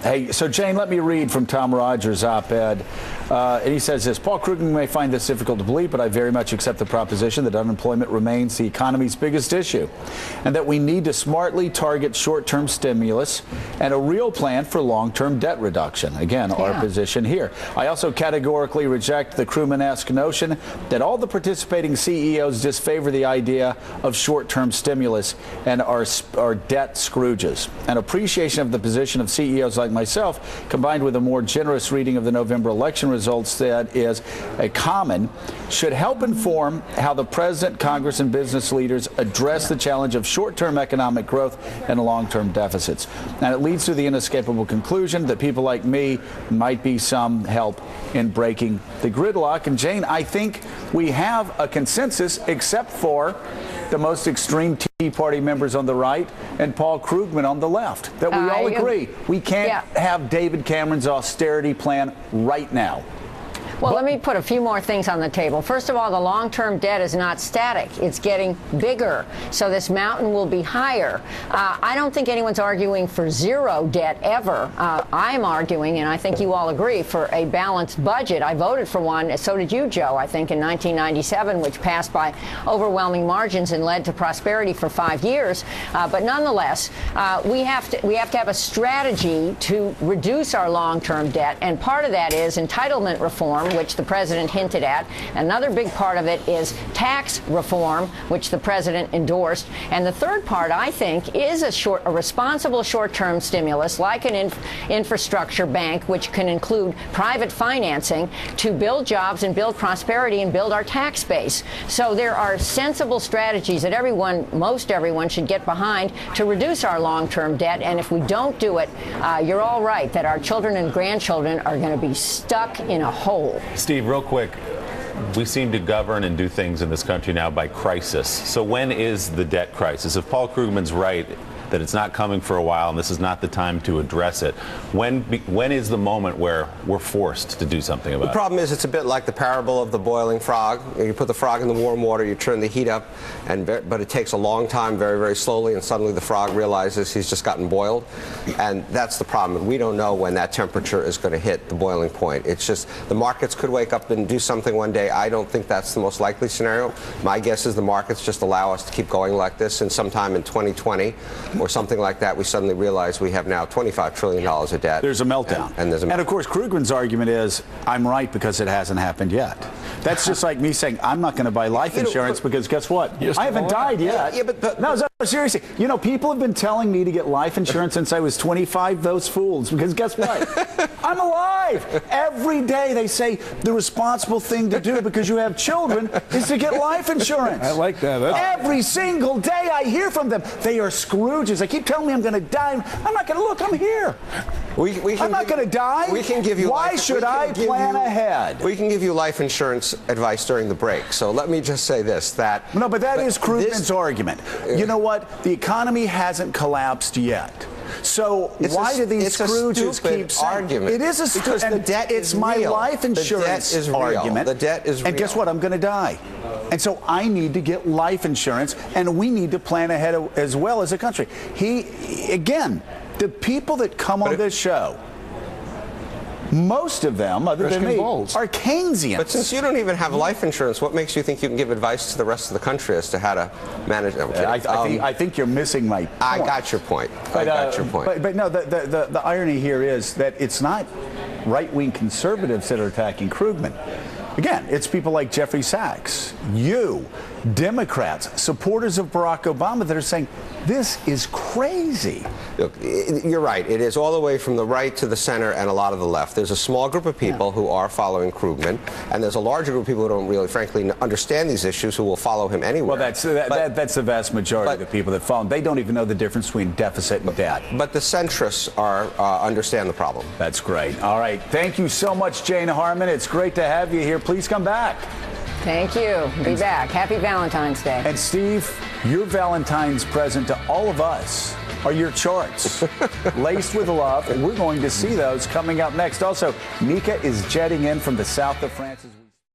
Hey, so Jane, let me read from Tom Rogers' op-ed. And he says this: Paul Krugman may find this difficult to believe, but I very much accept the proposition that unemployment remains the economy's biggest issue, and that we need to smartly target short-term stimulus and a real plan for long-term debt reduction. Again, our position here. I also categorically reject the Krugman-esque notion that all the participating CEOs disfavor the idea of short-term stimulus and are debt Scrooges. An appreciation of the position of CEOs like myself, combined with a more generous reading of the November election results that is a common, should help inform how the President, Congress, and business leaders address the challenge of short-term economic growth and long-term deficits. And it leads to the inescapable conclusion that people like me might be some help in breaking the gridlock. And Jane, I think we have a consensus, except for the most extreme Tea Party members on the right and Paul Krugman on the left, that we all agree we can't have David Cameron's austerity plan right now. Well, let me put a few more things on the table. First of all, the long-term debt is not static. It's getting bigger. So this mountain will be higher. I don't think anyone's arguing for zero debt ever. I'm arguing, and I think you all agree, for a balanced budget. I voted for one. So did you, Joe, I think, in 1997, which passed by overwhelming margins and led to prosperity for 5 years. But nonetheless, we have to have a strategy to reduce our long-term debt. And part of that is entitlement reform, which the president hinted at. Another big part of it is tax reform, which the president endorsed. And the third part, I think, is a responsible short-term stimulus, like an infrastructure bank, which can include private financing to build jobs and build prosperity and build our tax base. So there are sensible strategies that most everyone should get behind to reduce our long-term debt. And if we don't do it, you're all right that our children and grandchildren are going to be stuck in a hole. Steve, real quick, we seem to govern and do things in this country now by crisis. So when is the debt crisis? If Paul Krugman's right that it's not coming for a while and this is not the time to address it, when is the moment where we're forced to do something about it? The problem is it's a bit like the parable of the boiling frog. You put the frog in the warm water, you turn the heat up, but it takes a long time, very, very slowly, and suddenly the frog realizes he's just gotten boiled. And that's the problem. We don't know when that temperature is going to hit the boiling point. It's just the markets could wake up and do something one day. I don't think that's the most likely scenario. My guess is the markets just allow us to keep going like this, and sometime in 2020 or something like that, we suddenly realize we have now $25 trillion of debt. There's a meltdown. And of course, Krugman's argument is, I'm right because it hasn't happened yet. That's just like me saying, I'm not going to buy life insurance because guess what? I haven't died yet. No, seriously. You know, people have been telling me to get life insurance since I was 25, those fools, because guess what? I'm alive. Every day they say the responsible thing to do because you have children is to get life insurance. I like that. Every single day I hear from them. They are Scrooges. They keep telling me I'm going to die. I'm not going to look. I'm here. I'm not going to die. We can give you. Why should I plan ahead? We can give you life insurance advice during the break. So let me just say this: that no, but that is Krugman's argument. You know what? The economy hasn't collapsed yet. So why do these Scrooges keep saying argument? It is a stupid because the debt it's is my real. life insurance the debt is argument. The debt is real. And guess what? I'm going to die. And so I need to get life insurance, and we need to plan ahead as well as a country. Again, the people that come on this show, most of them, other than me, are Keynesians. But since you don't even have life insurance, what makes you think you can give advice to the rest of the country as to how to manage it? I think you're missing my point. I got your point. I got your point. But no, the irony here is that it's not right-wing conservatives that are attacking Krugman. Again, it's people like Jeffrey Sachs, you, Democrats, supporters of Barack Obama that are saying, this is crazy. Look, you're right. It is all the way from the right to the center and a lot of the left. There's a small group of people who are following Krugman, and there's a larger group of people who don't really, frankly, understand these issues who will follow him anyway. Well, that's the vast majority of the people that follow him. They don't even know the difference between deficit and debt. But the centrists understand the problem. That's great. All right. Thank you so much, Jane Harman. It's great to have you here. Please come back. Thank you. Be back. Happy Valentine's Day. And Steve, your Valentine's present to all of us are your charts, laced with love, and we're going to see those coming up next. Also, Mika is jetting in from the south of France.